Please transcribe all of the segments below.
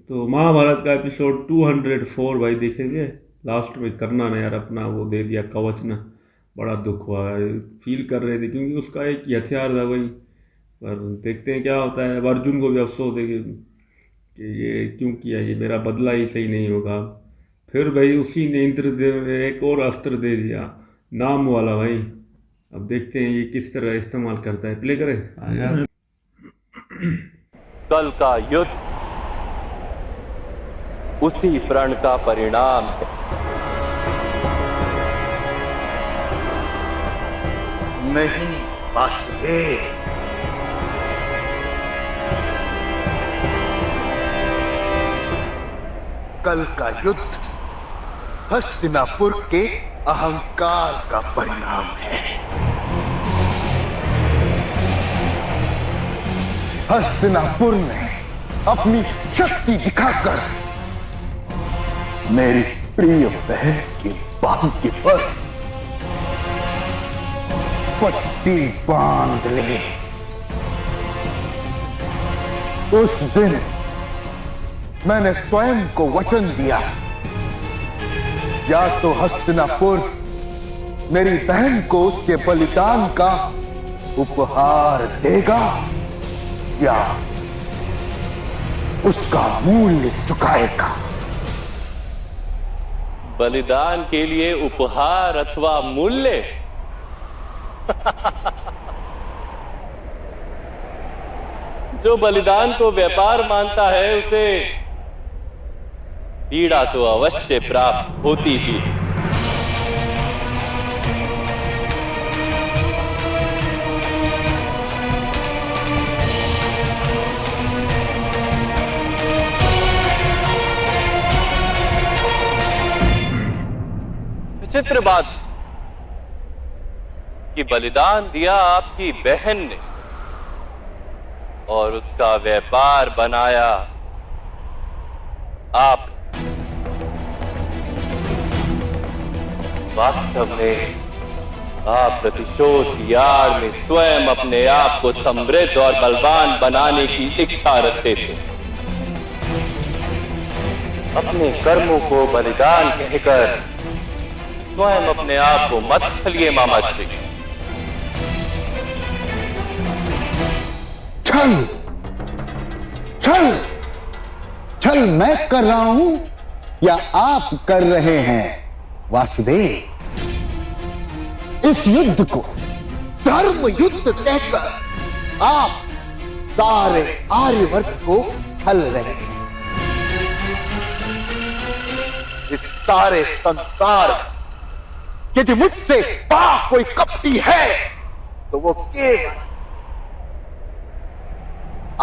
तो महाभारत का एपिसोड 204 भाई देखेंगे। लास्ट में कर्णा ने यार अपना वो दे दिया कवच ना, बड़ा दुख हुआ यार, फील कर रहे थे क्योंकि उसका एक ही हथियार था वही। पर देखते हैं क्या होता है। अब अर्जुन को भी अफसोस है कि ये क्यों किया, ये मेरा बदला ही सही नहीं होगा। फिर भाई उसी ने इंद्रदेव ने एक और अस्त्र दे दिया, नाम वाला भाई। अब देखते हैं ये किस तरह इस्तेमाल करता है। प्ले करें। यार कल का युद्ध उसी प्रण का परिणाम है। नहीं वासुदेव, कल का युद्ध हस्तिनापुर के अहंकार का परिणाम है। हस्तिनापुर ने अपनी शक्ति दिखाकर मेरी प्रिय बहन की बांके पर पट्टी बांध ली। उस दिन मैंने स्वयं को वचन दिया, या तो हस्तिनापुर मेरी बहन को उसके बलिदान का उपहार देगा या उसका मूल्य चुकाएगा। बलिदान के लिए उपहार अथवा मूल्य? जो बलिदान को व्यापार मानता है उसे पीड़ा तो अवश्य प्राप्त होती ही। विचित्र बात कि बलिदान दिया आपकी बहन ने और उसका व्यापार बनाया आप। वास्तव में आप प्रतिशोध की आड़ में स्वयं अपने आप को समृद्ध और बलवान बनाने की इच्छा रखते थे। अपने कर्मों को बलिदान कहकर स्वयं अपने आप को मत छलिए मामा श्री। छल छल छल मैं कर रहा हूं या आप कर रहे हैं वासुदेव? इस युद्ध को धर्म युद्ध कहकर आप सारे आर्यवर्ग को छल रहे हैं। इस सारे संसार यदि मुझसे पाप कोई कपटी है तो वो केवल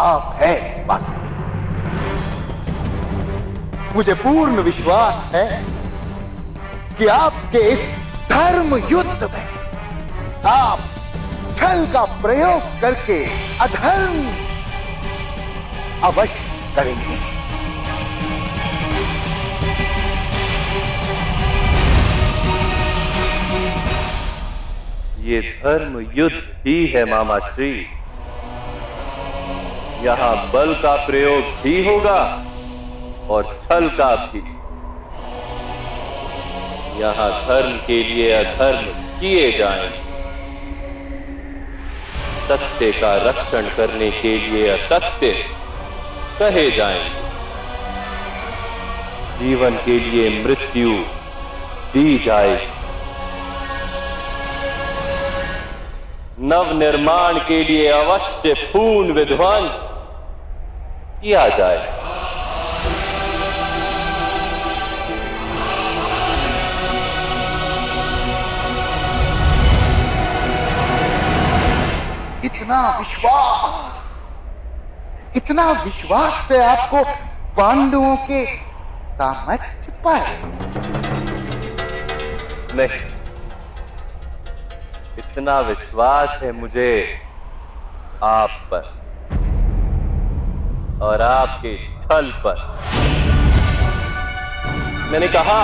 आप है वासुदेव। मुझे पूर्ण विश्वास है कि आपके इस धर्म युद्ध में आप छल का प्रयोग करके अधर्म अवश्य करेंगे। ये धर्म युद्ध ही है मामा श्री। यहां बल का प्रयोग भी होगा और छल का भी। यहां धर्म के लिए अधर्म किए जाएंगे, सत्य का रक्षण करने के लिए असत्य कहे जाएंगे, जीवन के लिए मृत्यु दी जाएगी, नव निर्माण के लिए अवश्य पूर्ण विध्वंस किया जाए। इतना विश्वास से आपको पांडवों के सामर्थ्य पर? नहीं, इतना विश्वास है मुझे आप पर और आपके छल पर। मैंने कहा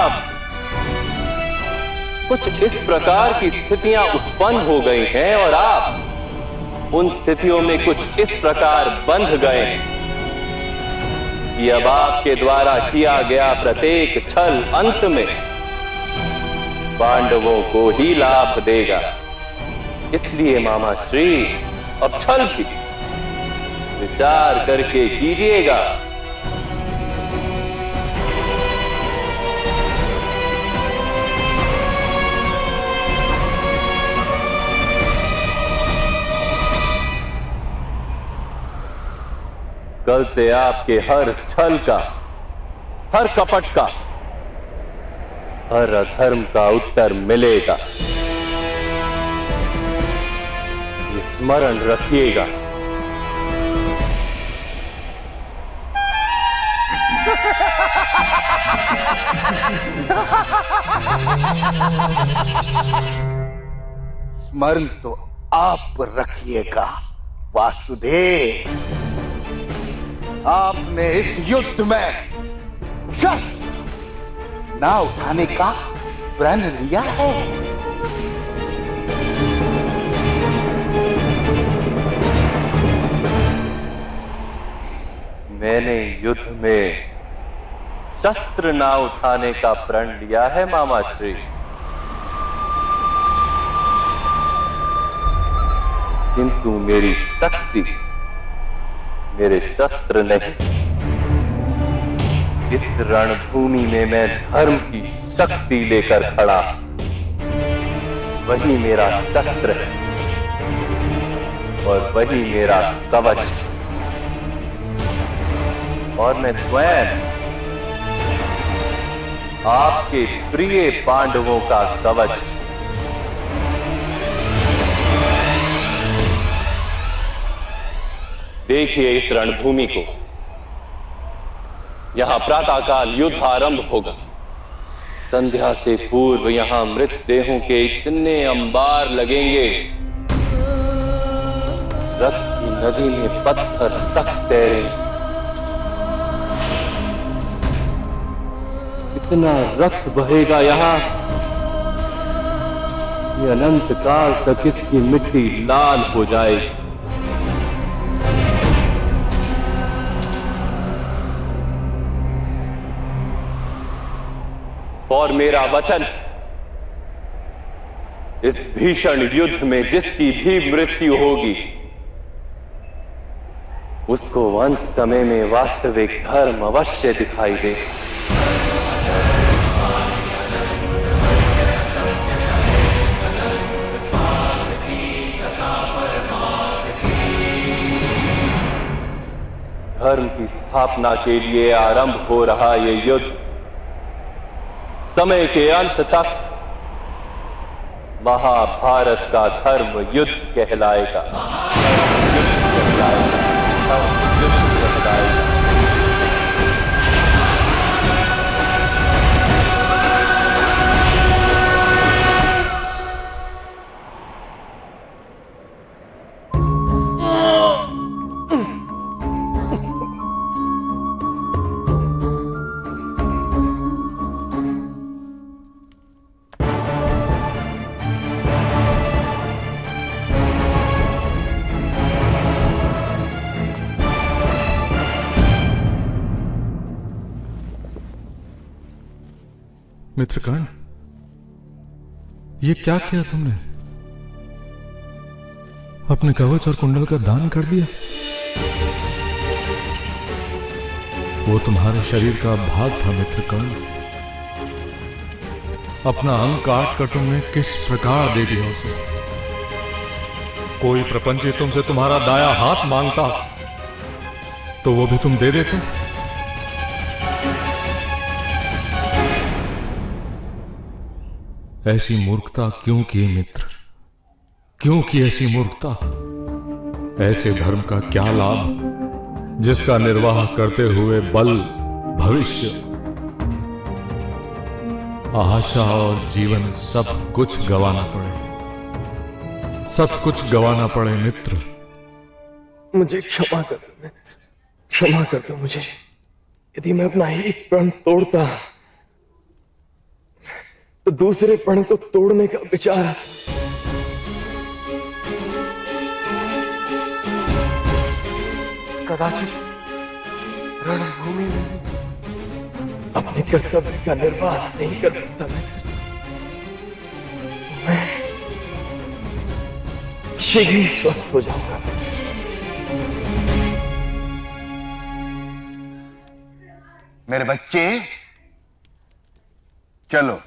कुछ इस प्रकार की स्थितियां उत्पन्न हो गई हैं और आप उन स्थितियों में कुछ इस प्रकार बंध गए कि अब आपके द्वारा किया गया प्रत्येक छल अंत में पांडवों को ही लाभ देगा। इसलिए मामा श्री अब छल भी विचार करके कीजिएगा। कल से आपके हर छल का, हर कपट का, हर अधर्म का उत्तर मिलेगा। ये स्मरण रखिएगा। स्मरण तो आप रखिएगा वासुदेव। आपने इस युद्ध में शस्त्र ना उठाने का प्रण लिया है। मैंने युद्ध में शस्त्र ना उठाने का प्रण लिया है मामा श्री, किंतु मेरी शक्ति मेरे शस्त्र नहीं। इस रणभूमि में मैं धर्म की शक्ति लेकर खड़ा, वही मेरा शस्त्र है और वही मेरा कवच। और मैं स्वयं आपके प्रिय पांडवों का कवच। देखिए इस रणभूमि को। यहां प्रातःकाल युद्ध आरंभ होगा। संध्या से पूर्व यहां मृत देहों के इतने अंबार लगेंगे, रक्त की नदी में पत्थर तक तैरेंगे। इतना रक्त बहेगा यहां कि अनंत काल तक इसकी मिट्टी लाल हो जाएगी। और मेरा वचन, इस भीषण युद्ध में जिसकी भी मृत्यु होगी, उसको अंत समय में वास्तविक धर्म अवश्य दिखाई दे। धर्म की स्थापना के लिए आरंभ हो रहा ये युद्ध समय के अंत तक महाभारत का धर्म युद्ध कहलाएगा। मित्रकर्ण, ये क्या किया तुमने? अपने कवच और कुंडल का दान कर दिया? वो तुम्हारे शरीर का भाग था मित्रकर्ण। अपना अंग काट कर तुमने किस प्रकार दे दिया उसे। कोई प्रपंची तुमसे तुम्हारा दाया हाथ मांगता तो वो भी तुम दे देते। ऐसी मूर्खता क्यों की मित्र? क्यों की ऐसी मूर्खता? ऐसे धर्म का क्या लाभ जिसका निर्वाह करते हुए बल, भविष्य, आशा और जीवन सब कुछ गंवाना पड़े। सब कुछ गंवाना पड़े मित्र। मुझे क्षमा कर दो, क्षमा कर दो मुझे। यदि मैं अपना एक प्रण तोड़ता तो दूसरे प्रण को तोड़ने का विचार आता। रणभूमि में अपने कर्तव्य का निर्वाह नहीं कर सकता मैं शीघ्र ही स्वस्थ हो जाऊंगा। मेरे बच्चे चलो,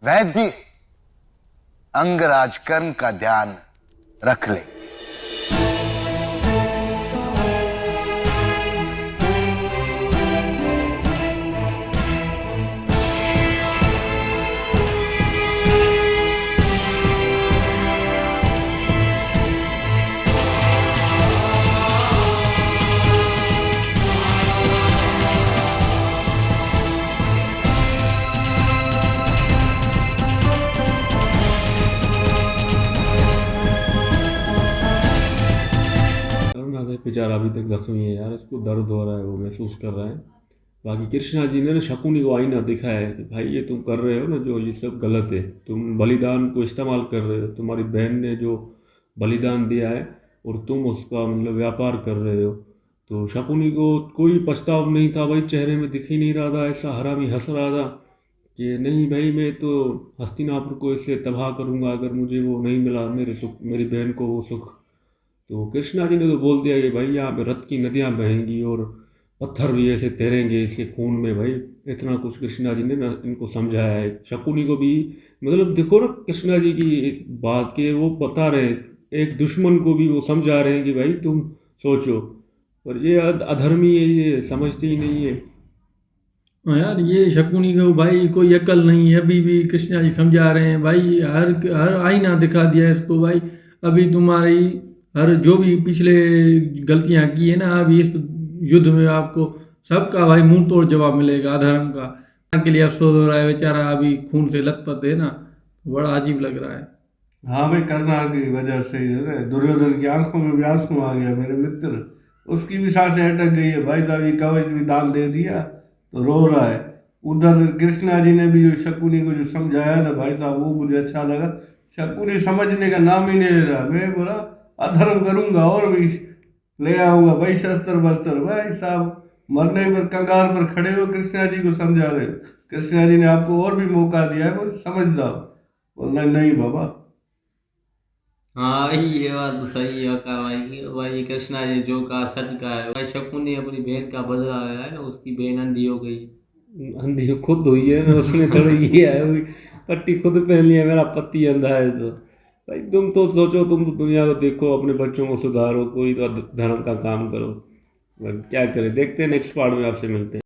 वैद्य अंगराज कर्ण का ध्यान रख ले। बेचारा अभी तक जख्मी है यार, इसको दर्द हो रहा है, वो महसूस कर रहा है। बाकी कृष्णा जी ने ना शकुनी को आईना दिखाया है कि भाई ये तुम कर रहे हो ना जो, ये सब गलत है, तुम बलिदान को इस्तेमाल कर रहे हो, तुम्हारी बहन ने जो बलिदान दिया है और तुम उसका मतलब व्यापार कर रहे हो। तो शकुनी को कोई पछतावा नहीं था भाई, चेहरे में दिख ही नहीं रहा था, ऐसा हरामी हंस रहा था कि नहीं भाई मैं तो हस्तिनापुर को इससे तबाह करूँगा अगर मुझे वो नहीं मिला, मेरे सुख, मेरी बहन को वो सुख। तो कृष्णा जी ने तो बोल दिया कि भाई यहाँ पे रक्त की नदियाँ बहेंगी और पत्थर भी ऐसे तैरेंगे इसके खून में भाई। इतना कुछ कृष्णा जी ने ना इनको समझाया है। शकुनी को भी मतलब देखो ना कृष्णा जी की एक बात के वो बता रहे हैं, एक दुश्मन को भी वो समझा रहे हैं कि भाई तुम सोचो, पर ये अधर्मी है, ये समझते ही नहीं है। यार ये शकुनी को भाई कोई अकल नहीं है, अभी भी कृष्णा जी समझा रहे हैं भाई, हर आईना दिखा दिया है इसको भाई, अभी तुम्हारी हर जो भी पिछले गलतियां की है ना, अभी इस युद्ध में आपको सबका भाई मुंह तोड़ जवाब मिलेगा। अधर्म का के लिए अफसोस हो रहा है, बेचारा अभी खून से लथपथ है ना, बड़ा अजीब लग रहा है। हाँ भाई, कर्ना की वजह से है ना, दुर्योधन की आंखों में भी आंसू आ गया मेरे मित्र, उसकी भी सांसें अटक गई है भाई साहब, ये कवच भी दान दे दिया तो रो रहा है। उधर कृष्णा जी ने भी जो शकुनी को जो समझाया ना भाई साहब, वो मुझे अच्छा लगा। शकुनी समझने का नाम ही नहीं ले रहा, मैं बोला अधर्म करूंगा और भी ले आऊंगा भाई शस्त्र बस्त्र। भाई साहब मरने पर कंगार पर खड़े हो, कृष्णा जी को समझा रहे हो, कृष्णा जी ने आपको और भी मौका दिया है, कुछ समझ जाओ। बोलना नहीं बाबा। हाँ ये बात तो सही है कार्रवाई की भाई, कृष्णा जी जो कहा सच कहा है भाई। शकुनी अपनी बहन का बदला आया है ना, उसकी बहन अंधी हो गई, अंधी खुद हुई है ना, उसने थोड़ी ये है हुई, पट्टी खुद पहन लिया, मेरा पति अंधा है। तो भाई तुम तो सोचो, तुम तो दुनिया को देखो, अपने बच्चों को सुधारो, कोई तो धर्म का काम करो। क्या करें, देखते हैं नेक्स्ट पार्ट में, आपसे मिलते हैं।